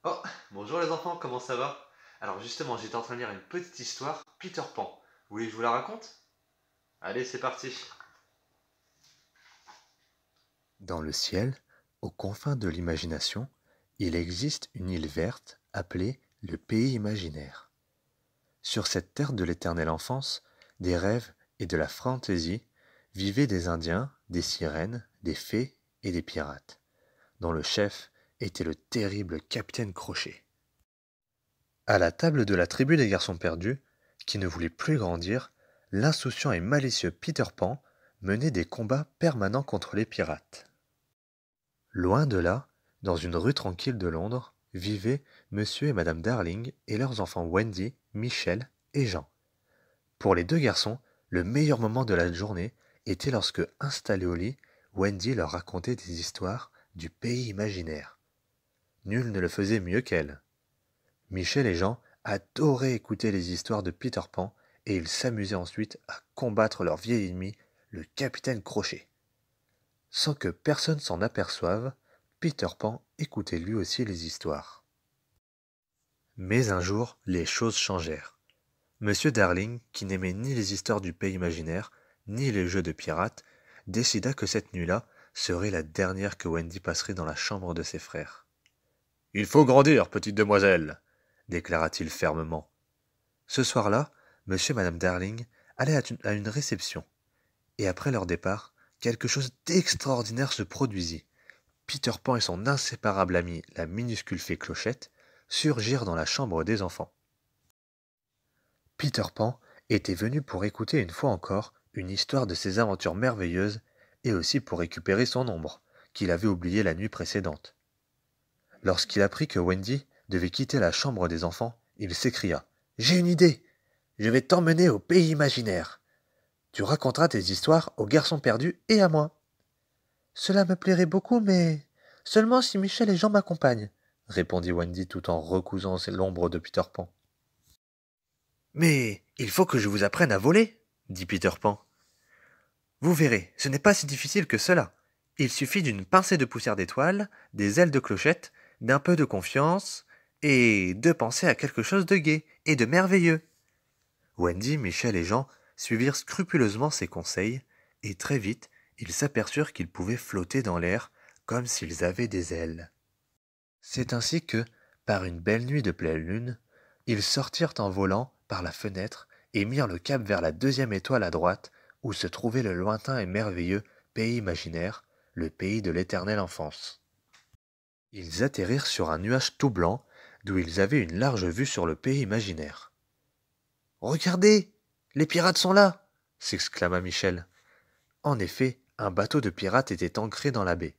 Oh, bonjour les enfants, comment ça va? Alors justement, j'étais en train de lire une petite histoire, Peter Pan. Vous voulez que je vous la raconte? Allez, c'est parti. Dans le ciel, aux confins de l'imagination, il existe une île verte appelée le pays imaginaire. Sur cette terre de l'éternelle enfance, des rêves et de la fantaisie, vivaient des Indiens, des sirènes, des fées et des pirates, dont le chef était le terrible capitaine Crochet. À la table de la tribu des garçons perdus, qui ne voulait plus grandir, l'insouciant et malicieux Peter Pan menait des combats permanents contre les pirates. Loin de là, dans une rue tranquille de Londres, vivaient Monsieur et Madame Darling et leurs enfants Wendy, Michel et Jean. Pour les deux garçons, le meilleur moment de la journée était lorsque, installés au lit, Wendy leur racontait des histoires du pays imaginaire. Nul ne le faisait mieux qu'elle. Michel et Jean adoraient écouter les histoires de Peter Pan et ils s'amusaient ensuite à combattre leur vieil ennemi, le capitaine Crochet. Sans que personne s'en aperçoive, Peter Pan écoutait lui aussi les histoires. Mais un jour, les choses changèrent. Monsieur Darling, qui n'aimait ni les histoires du pays imaginaire, ni les jeux de pirates, décida que cette nuit-là serait la dernière que Wendy passerait dans la chambre de ses frères. Il faut grandir, petite demoiselle, déclara-t-il fermement. Ce soir-là, monsieur et madame Darling allaient à une réception, et après leur départ, quelque chose d'extraordinaire se produisit. Peter Pan et son inséparable ami, la minuscule fée Clochette, surgirent dans la chambre des enfants. Peter Pan était venu pour écouter une fois encore une histoire de ses aventures merveilleuses et aussi pour récupérer son ombre, qu'il avait oubliée la nuit précédente. Lorsqu'il apprit que Wendy devait quitter la chambre des enfants, il s'écria « J'ai une idée! Je vais t'emmener au pays imaginaire. Tu raconteras tes histoires aux garçons perdus et à moi. » Cela me plairait beaucoup, mais seulement si Michel et Jean m'accompagnent, répondit Wendy tout en recousant l'ombre de Peter Pan. Mais il faut que je vous apprenne à voler, dit Peter Pan. Vous verrez, ce n'est pas si difficile que cela. Il suffit d'une pincée de poussière d'étoile, des ailes de clochette, d'un peu de confiance, et de penser à quelque chose de gai et de merveilleux. Wendy, Michel et Jean suivirent scrupuleusement ses conseils, et très vite, ils s'aperçurent qu'ils pouvaient flotter dans l'air comme s'ils avaient des ailes. C'est ainsi que, par une belle nuit de pleine lune, ils sortirent en volant par la fenêtre et mirent le cap vers la deuxième étoile à droite, où se trouvait le lointain et merveilleux pays imaginaire, le pays de l'éternelle enfance. Ils atterrirent sur un nuage tout blanc, d'où ils avaient une large vue sur le pays imaginaire. Regardez, les pirates sont là, s'exclama Michel. En effet, un bateau de pirates était ancré dans la baie.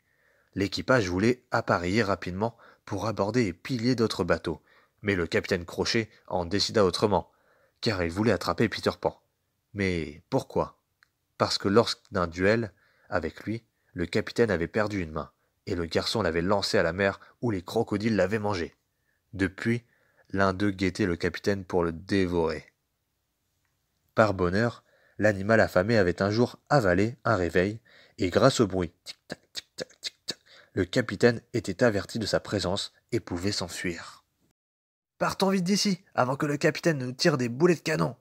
L'équipage voulait appareiller rapidement pour aborder et piller d'autres bateaux, mais le capitaine Crochet en décida autrement, car il voulait attraper Peter Pan. Mais pourquoi? Parce que lors d'un duel avec lui, le capitaine avait perdu une main, et le garçon l'avait lancé à la mer où les crocodiles l'avaient mangé. Depuis, l'un d'eux guettait le capitaine pour le dévorer. Par bonheur, l'animal affamé avait un jour avalé un réveil, et grâce au bruit tic-tac, tic-tac, tic-tac, le capitaine était averti de sa présence et pouvait s'enfuir. Partons vite d'ici, avant que le capitaine ne nous tire des boulets de canon,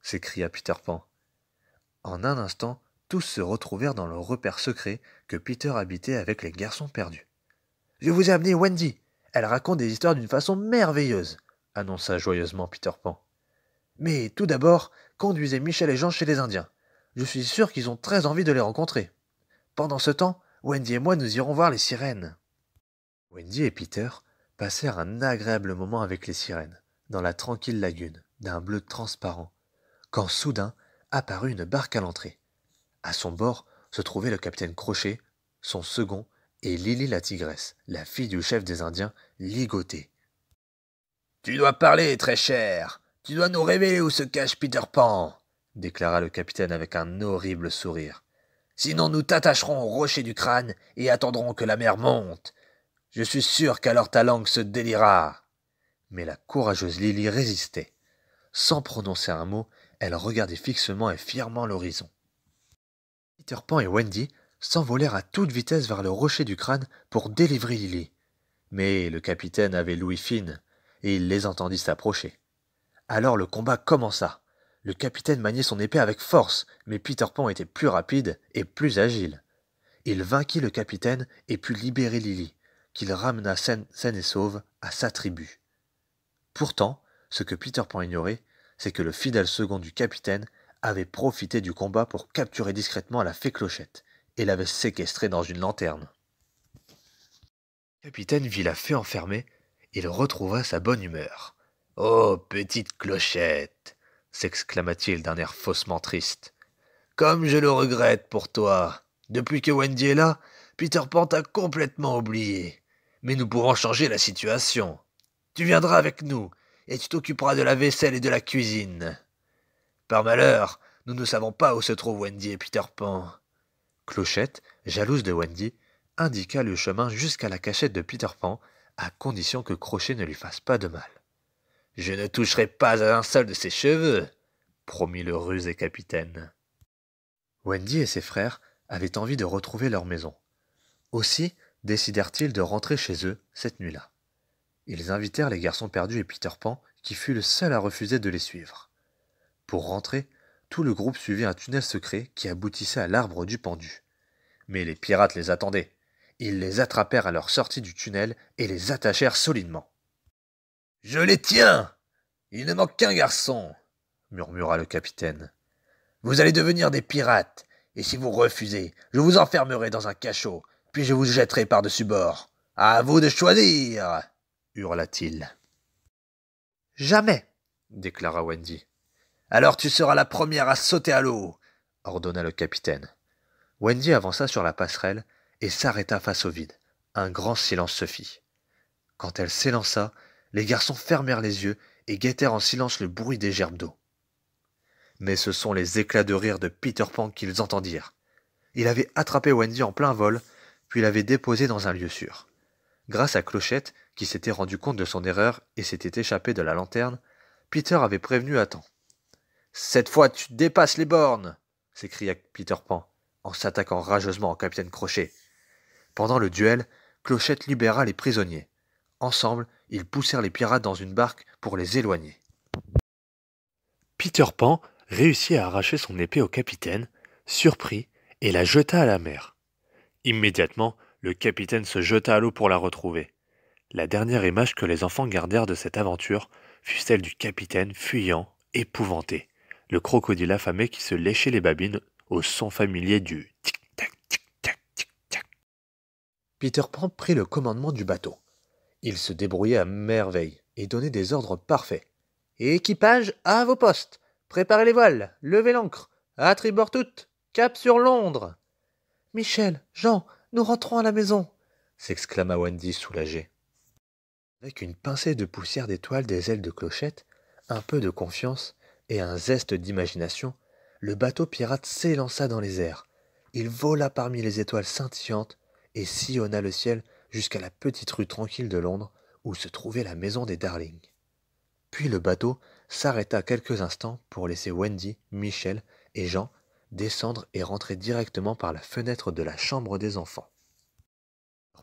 s'écria Peter Pan. En un instant, tous se retrouvèrent dans le repère secret que Peter habitait avec les garçons perdus. Je vous ai amené Wendy. Elle raconte des histoires d'une façon merveilleuse, annonça joyeusement Peter Pan. Mais tout d'abord, conduisez Michel et Jean chez les Indiens. Je suis sûr qu'ils ont très envie de les rencontrer. Pendant ce temps, Wendy et moi nous irons voir les sirènes. Wendy et Peter passèrent un agréable moment avec les sirènes, dans la tranquille lagune, d'un bleu transparent, quand soudain apparut une barque à l'entrée. À son bord se trouvait le capitaine Crochet, son second, et Lily la tigresse, la fille du chef des Indiens, ligotée. Tu dois parler, très cher. Tu dois nous révéler où se cache Peter Pan, déclara le capitaine avec un horrible sourire. Sinon nous t'attacherons au rocher du crâne et attendrons que la mer monte. Je suis sûr qu'alors ta langue se déliera. Mais la courageuse Lily résistait. Sans prononcer un mot, elle regardait fixement et fièrement l'horizon. Peter Pan et Wendy s'envolèrent à toute vitesse vers le rocher du crâne pour délivrer Lily. Mais le capitaine avait l'ouïe fine, et il les entendit s'approcher. Alors le combat commença. Le capitaine maniait son épée avec force, mais Peter Pan était plus rapide et plus agile. Il vainquit le capitaine et put libérer Lily, qu'il ramena saine et sauve à sa tribu. Pourtant, ce que Peter Pan ignorait, c'est que le fidèle second du capitaine avait profité du combat pour capturer discrètement la fée Clochette et l'avait séquestrée dans une lanterne. Le capitaine vit la fée enfermée, il retrouva sa bonne humeur. « Oh, petite Clochette !» s'exclama-t-il d'un air faussement triste. « Comme je le regrette pour toi. Depuis que Wendy est là, Peter Pan t'a complètement oublié. Mais nous pourrons changer la situation. Tu viendras avec nous, et tu t'occuperas de la vaisselle et de la cuisine. Par malheur, nous ne savons pas où se trouvent Wendy et Peter Pan. » Clochette, jalouse de Wendy, indiqua le chemin jusqu'à la cachette de Peter Pan, à condition que Crochet ne lui fasse pas de mal. « Je ne toucherai pas à un seul de ses cheveux, » promit le rusé capitaine. Wendy et ses frères avaient envie de retrouver leur maison. Aussi décidèrent-ils de rentrer chez eux cette nuit-là. Ils invitèrent les garçons perdus et Peter Pan, qui fut le seul à refuser de les suivre. Pour rentrer, tout le groupe suivit un tunnel secret qui aboutissait à l'arbre du pendu. Mais les pirates les attendaient. Ils les attrapèrent à leur sortie du tunnel et les attachèrent solidement. « Je les tiens! Il ne manque qu'un garçon !» murmura le capitaine. « Vous allez devenir des pirates, et si vous refusez, je vous enfermerai dans un cachot, puis je vous jetterai par-dessus bord. À vous de choisir !» hurla-t-il. « Jamais !» déclara Wendy. « Alors tu seras la première à sauter à l'eau !» ordonna le capitaine. Wendy avança sur la passerelle et s'arrêta face au vide. Un grand silence se fit. Quand elle s'élança, les garçons fermèrent les yeux et guettèrent en silence le bruit des gerbes d'eau. Mais ce sont les éclats de rire de Peter Pan qu'ils entendirent. Il avait attrapé Wendy en plein vol, puis l'avait déposée dans un lieu sûr. Grâce à Clochette, qui s'était rendu compte de son erreur et s'était échappé de la lanterne, Peter avait prévenu à temps. « Cette fois, tu dépasses les bornes !» s'écria Peter Pan, en s'attaquant rageusement au capitaine Crochet. Pendant le duel, Clochette libéra les prisonniers. Ensemble, ils poussèrent les pirates dans une barque pour les éloigner. Peter Pan réussit à arracher son épée au capitaine, surpris, et la jeta à la mer. Immédiatement, le capitaine se jeta à l'eau pour la retrouver. La dernière image que les enfants gardèrent de cette aventure fut celle du capitaine fuyant, épouvanté, le crocodile affamé qui se léchait les babines au son familier du tic-tac, tic-tac, tic-tac. Peter Pan prit le commandement du bateau. Il se débrouillait à merveille et donnait des ordres parfaits. « Équipage, à vos postes! Préparez les voiles, levez l'ancre, à tribord toutes, cap sur Londres !»« Michel, Jean, nous rentrons à la maison !» s'exclama Wendy soulagée. Avec une pincée de poussière d'étoiles des ailes de Clochette, un peu de confiance et un zeste d'imagination, le bateau pirate s'élança dans les airs. Il vola parmi les étoiles scintillantes et sillonna le ciel jusqu'à la petite rue tranquille de Londres où se trouvait la maison des Darling. Puis le bateau s'arrêta quelques instants pour laisser Wendy, Michel et Jean descendre et rentrer directement par la fenêtre de la chambre des enfants.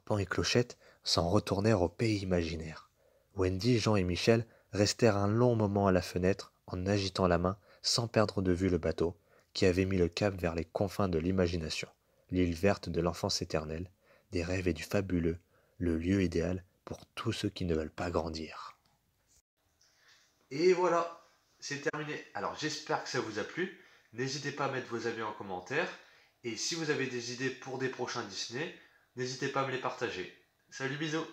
Pan et Clochette s'en retournèrent au pays imaginaire. Wendy, Jean et Michel restèrent un long moment à la fenêtre en agitant la main sans perdre de vue le bateau qui avait mis le cap vers les confins de l'imagination, l'île verte de l'enfance éternelle, des rêves et du fabuleux, le lieu idéal pour tous ceux qui ne veulent pas grandir. Et voilà, c'est terminé. Alors j'espère que ça vous a plu. N'hésitez pas à mettre vos avis en commentaire. Et si vous avez des idées pour des prochains Disney, n'hésitez pas à me les partager. Salut, bisous.